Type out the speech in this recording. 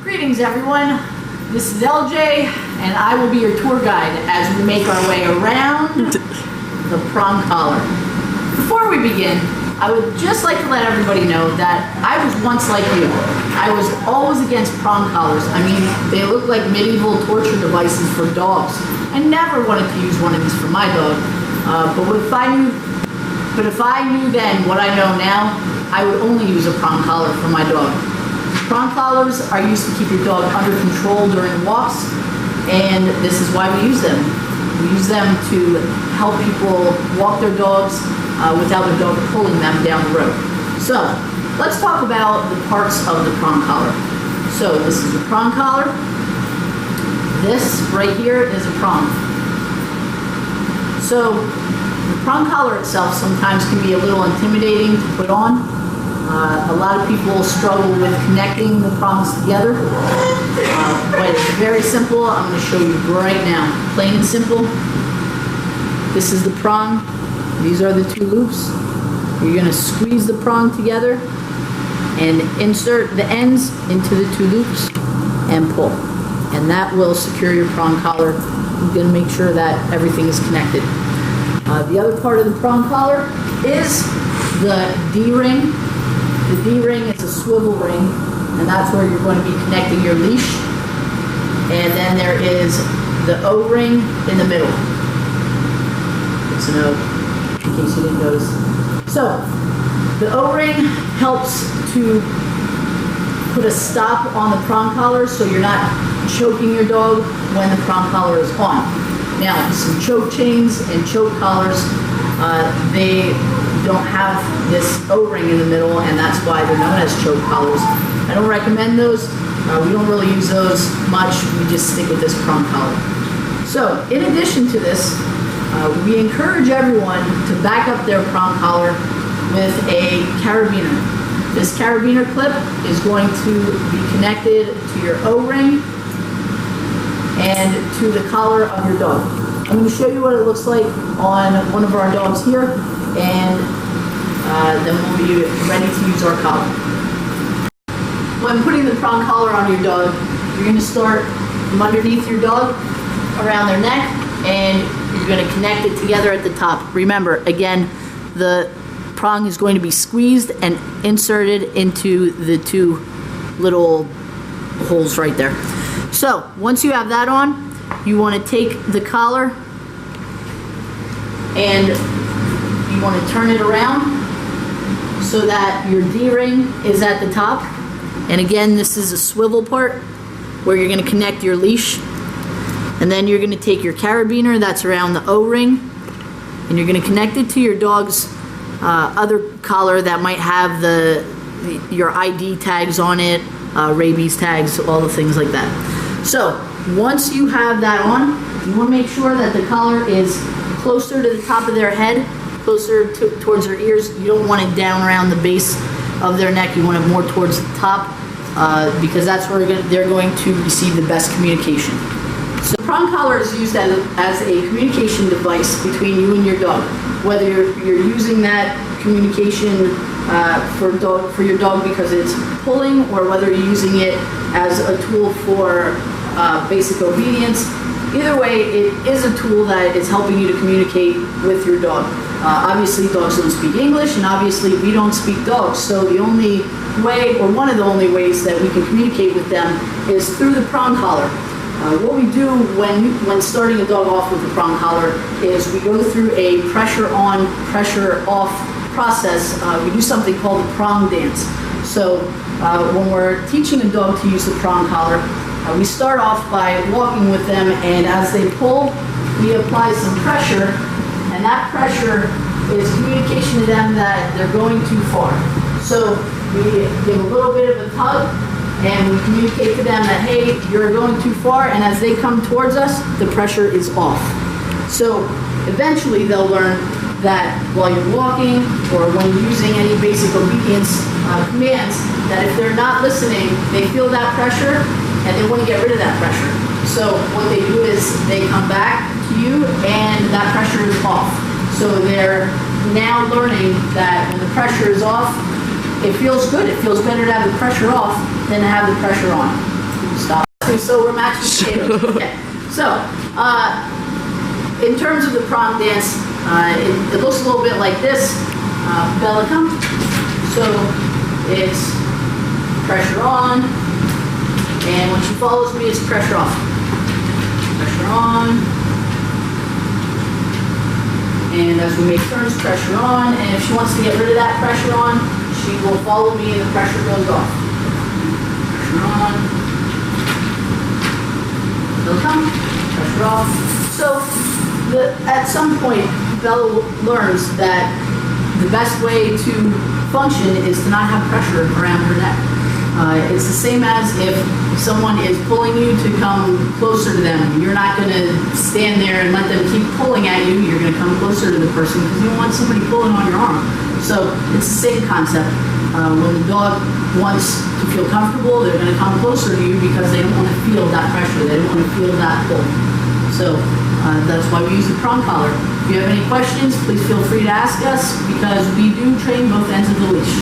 Greetings everyone, this is LJ and I will be your tour guide as we make our way around the prong collar. Before we begin, I would just like to let everybody know that I was once like you. I was always against prong collars. I mean, they look like medieval torture devices for dogs. I never wanted to use one of these for my dog, but if I knew then what I know now, I would only use a prong collar for my dog. Prong collars are used to keep your dog under control during walks, and this is why we use them. We use them to help people walk their dogs without their dog pulling them down the road. So, let's talk about the parts of the prong collar. So, this is the prong collar. This right here is a prong. So, the prong collar itself sometimes can be a little intimidating to put on. A lot of people struggle with connecting the prongs together, but it's very simple. I'm going to show you right now. Plain and simple. This is the prong. These are the two loops. You're going to squeeze the prong together and insert the ends into the two loops and pull. And that will secure your prong collar. You're going to make sure that everything is connected. The other part of the prong collar is the D-ring. The D-ring is a swivel ring, and that's where you're going to be connecting your leash. And then there is the O-ring in the middle. It's an O, in case you didn't notice. So, the O-ring helps to put a stop on the prong collar so you're not choking your dog when the prong collar is on. Now, some choke chains and choke collars, they don't have this O-ring in the middle, and that's why they're known as choke collars. I don't recommend those. We don't really use those much. We just stick with this prong collar. So, in addition to this, we encourage everyone to back up their prong collar with a carabiner. This carabiner clip is going to be connected to your O-ring and to the collar of your dog. I'm going to show you what it looks like on one of our dogs here, and then we'll be ready to use our collar. When putting the prong collar on your dog, you're going to start from underneath your dog, around their neck, and you're going to connect it together at the top. Remember, again, the prong is going to be squeezed and inserted into the two little holes right there. So, once you have that on, you want to take the collar and you want to turn it around so that your D-ring is at the top. And again, this is a swivel part where you're going to connect your leash. And then you're going to take your carabiner that's around the O-ring, and you're going to connect it to your dog's other collar that might have your ID tags on it, rabies tags, all the things like that. So, once you have that on, you want to make sure that the collar is closer to the top of their head, closer towards their ears. You don't want it down around the base of their neck. You want it more towards the top because that's where they're going to receive the best communication. So, the prong collar is used as a communication device between you and your dog. Whether you're using that communication for your dog because it's pulling, or whether you're using it as a tool for basic obedience. Either way, it is a tool that is helping you to communicate with your dog. Obviously, dogs don't speak English, and obviously, we don't speak dogs. So the only way, or one of the only ways that we can communicate with them is through the prong collar. What we do when starting a dog off with the prong collar is we go through a pressure on, pressure off process. We do something called the prong dance. So when we're teaching a dog to use the prong collar, we start off by walking with them, and as they pull, we apply some pressure, and that pressure is communication to them that they're going too far. So we give a little bit of a tug, and we communicate to them that, hey, you're going too far, and as they come towards us, the pressure is off. So eventually they'll learn that while you're walking or when you're using any basic obedience commands, that if they're not listening, they feel that pressure and they want to get rid of that pressure. So what they do is they come back to you and that pressure is off. So they're now learning that when the pressure is off, it feels good. It feels better to have the pressure off than to have the pressure on. Stop. So we're matching tables. Okay. So, in terms of the prong dance, it looks a little bit like this. Bella, come. So it's pressure on, and when she follows me, it's pressure off. Pressure on, and as we make turns, pressure on, and if she wants to get rid of that pressure on, she will follow me and the pressure goes off. Pressure on, they'll come, pressure off. So at some point, Bella learns that the best way to function is to not have pressure around her neck. It's the same as if someone is pulling you to come closer to them. You're not going to stand there and let them keep pulling at you. You're going to come closer to the person because you don't want somebody pulling on your arm. So it's the same concept. When the dog wants to feel comfortable, they're going to come closer to you because they don't want to feel that pressure. They don't want to feel that pull. So that's why we use the prong collar. If you have any questions, please feel free to ask us because we do train both ends of the leash.